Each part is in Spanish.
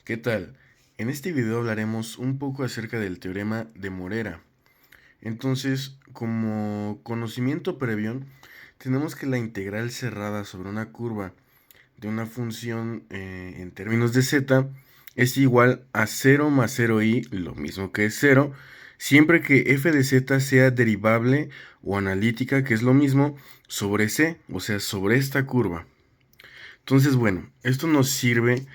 ¿Qué tal? En este video hablaremos un poco acerca del teorema de Morera. Entonces, como conocimiento previo, tenemos que la integral cerrada sobre una curva de una función en términos de z es igual a 0 más 0i, lo mismo que es 0, siempre que f de z sea derivable o analítica, que es lo mismo, sobre c, o sea, sobre esta curva. Entonces, bueno, esto nos sirve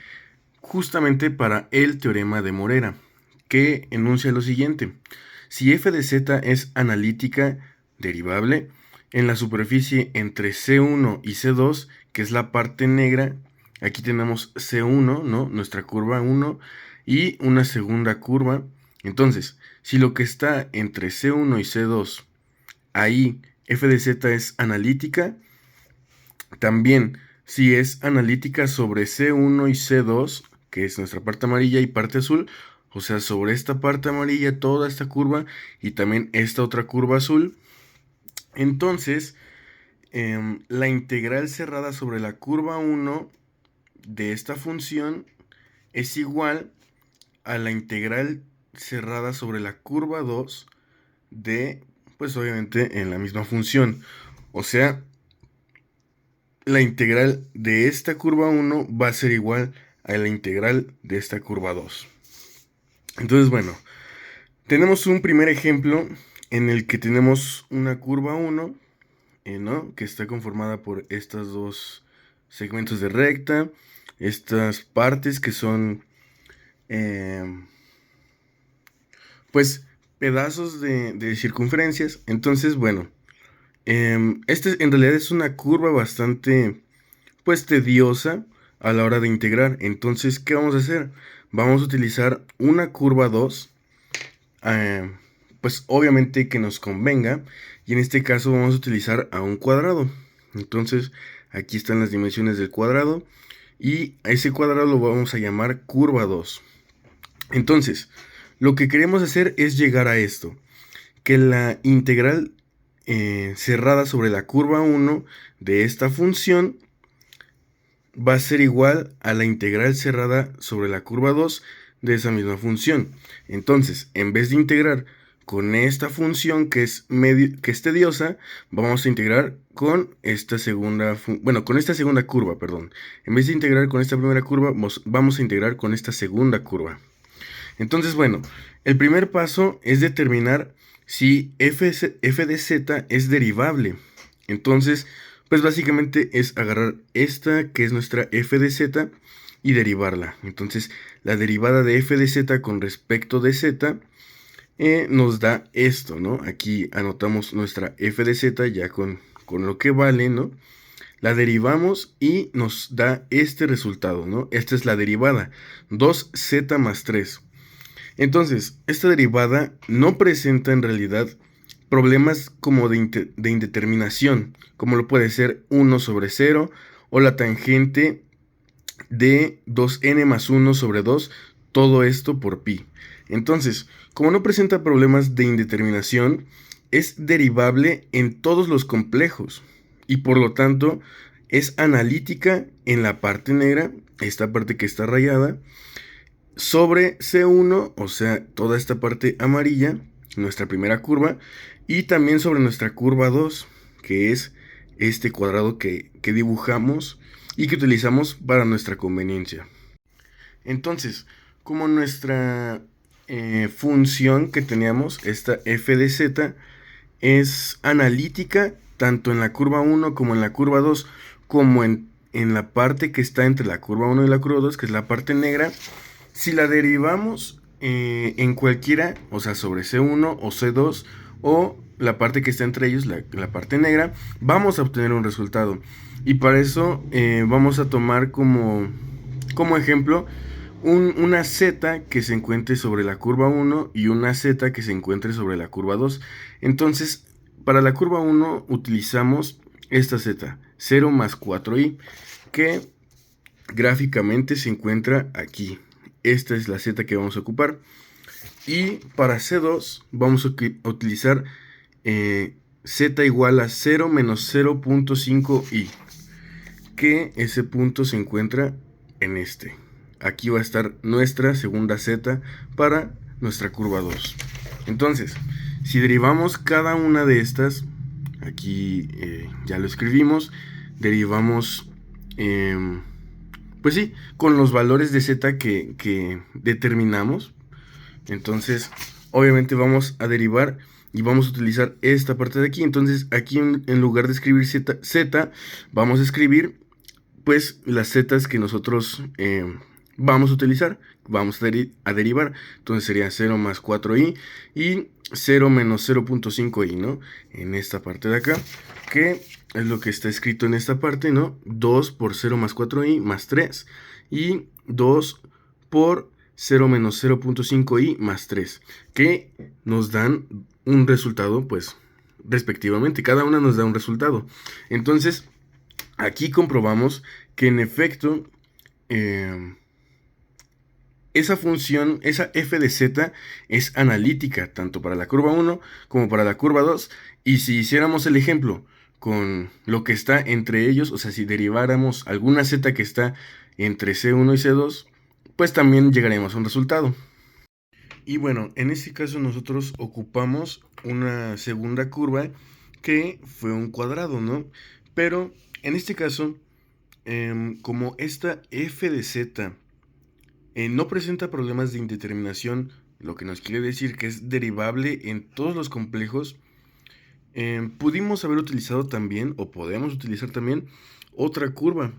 justamente para el teorema de Morera, que enuncia lo siguiente. Si f de z es analítica derivable en la superficie entre C1 y C2, que es la parte negra, aquí tenemos C1, ¿no? Nuestra curva 1 y una segunda curva. Entonces, si lo que está entre C1 y C2, ahí f de z es analítica, también, si es analítica sobre C1 y C2, que es nuestra parte amarilla y parte azul, o sea, sobre esta parte amarilla, toda esta curva y también esta otra curva azul, entonces la integral cerrada sobre la curva 1 de esta función es igual a la integral cerrada sobre la curva 2 de, pues obviamente en la misma función. O sea, la integral de esta curva 1 va a ser igual a la integral de esta curva 2. Entonces, bueno, tenemos un primer ejemplo en el que tenemos una curva 1, ¿no? Que está conformada por estos dos segmentos de recta, estas partes que son, eh, pues, pedazos de circunferencias. Entonces, bueno, este en realidad es una curva bastante pues tediosa a la hora de integrar. Entonces, ¿qué vamos a hacer? Vamos a utilizar una curva 2, eh, pues obviamente que nos convenga, y en este caso vamos a utilizar a un cuadrado. Entonces, aquí están las dimensiones del cuadrado, y a ese cuadrado lo vamos a llamar curva 2. Entonces, lo que queremos hacer es llegar a esto, que la integral cerrada sobre la curva 1 de esta función va a ser igual a la integral cerrada sobre la curva 2 de esa misma función. Entonces, en vez de integrar con esta función que es tediosa, vamos a integrar con esta segunda, con esta segunda curva, perdón. En vez de integrar con esta primera curva, vamos a integrar con esta segunda curva. Entonces, bueno, el primer paso es determinar si f de z es derivable. Entonces, pues básicamente es agarrar esta que es nuestra f de z y derivarla. Entonces, la derivada de f de z con respecto de z nos da esto, ¿no? Aquí anotamos nuestra f de z ya con lo que vale, ¿no? La derivamos y nos da este resultado, ¿no? Esta es la derivada, 2z más 3. Entonces, esta derivada no presenta en realidad problemas como de indeterminación, como lo puede ser 1 sobre 0 o la tangente de 2n más 1 sobre 2, todo esto por pi. Entonces, como no presenta problemas de indeterminación, es derivable en todos los complejos y por lo tanto es analítica en la parte negra, esta parte que está rayada, sobre C1, o sea, toda esta parte amarilla, nuestra primera curva, y también sobre nuestra curva 2, que es este cuadrado que dibujamos y que utilizamos para nuestra conveniencia. Entonces, como nuestra función que teníamos, esta f de z, es analítica tanto en la curva 1 como en la curva 2, como en la parte que está entre la curva 1 y la curva 2, que es la parte negra. Si la derivamos en cualquiera, o sea, sobre C1 o C2, o la parte que está entre ellos, la parte negra, vamos a obtener un resultado. Y para eso vamos a tomar como ejemplo una z que se encuentre sobre la curva 1 y una z que se encuentre sobre la curva 2. Entonces, para la curva 1 utilizamos esta z, 0 más 4i, que gráficamente se encuentra aquí. Esta es la z que vamos a ocupar. Y para C2 vamos a utilizar z igual a 0 menos 0.5i, que ese punto se encuentra en este. aquí va a estar nuestra segunda z para nuestra curva 2. Entonces, si derivamos cada una de estas, aquí ya lo escribimos, derivamos, pues sí, con los valores de z que determinamos. Entonces, obviamente vamos a derivar y vamos a utilizar esta parte de aquí. Entonces, aquí en lugar de escribir z, vamos a escribir pues las zetas que nosotros vamos a utilizar, vamos a derivar. Entonces sería 0 más 4i y 0 menos 0.5i, ¿no? En esta parte de acá, que es lo que está escrito en esta parte, ¿no? 2 por 0 más 4i más 3 y 2 por 0 menos 0.5i más 3, que nos dan un resultado, pues, respectivamente. Cada una nos da un resultado. Entonces, aquí comprobamos que en efecto esa función, esa f de z es analítica, tanto para la curva 1 como para la curva 2. Y si hiciéramos el ejemplo con lo que está entre ellos, o sea, si deriváramos alguna z que está entre C1 y C2, pues también llegaremos a un resultado. Y bueno, en este caso nosotros ocupamos una segunda curva que fue un cuadrado, ¿no? Pero en este caso, como esta f de z no presenta problemas de indeterminación, lo que nos quiere decir que es derivable en todos los complejos, pudimos haber utilizado también, o podemos utilizar también, otra curva.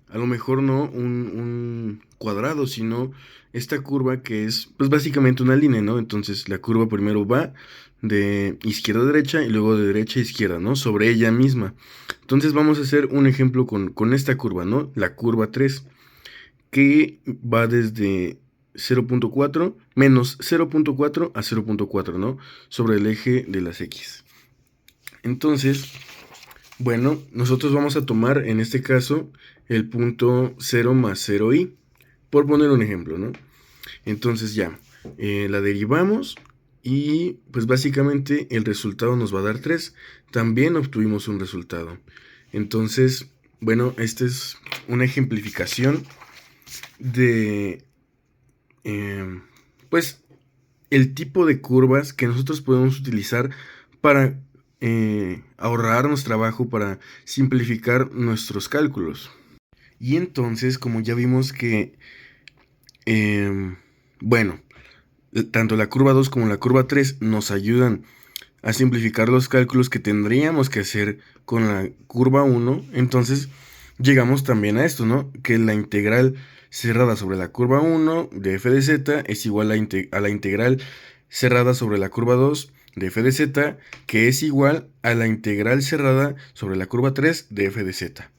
A lo mejor no un cuadrado, sino esta curva que es pues básicamente una línea, ¿no? Entonces la curva primero va de izquierda a derecha y luego de derecha a izquierda, ¿no? Sobre ella misma. Entonces vamos a hacer un ejemplo con esta curva, ¿no? La curva 3, que va desde 0.4 menos 0.4 a 0.4, ¿no? Sobre el eje de las X. Entonces, bueno, nosotros vamos a tomar en este caso el punto 0 más 0i, por poner un ejemplo, ¿no? Entonces ya, la derivamos y pues básicamente el resultado nos va a dar 3. También obtuvimos un resultado. Entonces, bueno, esta es una ejemplificación de pues el tipo de curvas que nosotros podemos utilizar para ahorrarnos trabajo, para simplificar nuestros cálculos. Y entonces, como ya vimos que bueno, tanto la curva 2 como la curva 3 nos ayudan a simplificar los cálculos que tendríamos que hacer con la curva 1, entonces llegamos también a esto, ¿no? Que la integral cerrada sobre la curva 1 de f de z es igual a la integral cerrada sobre la curva 2 de f de z, que es igual a la integral cerrada sobre la curva 3 de f de z.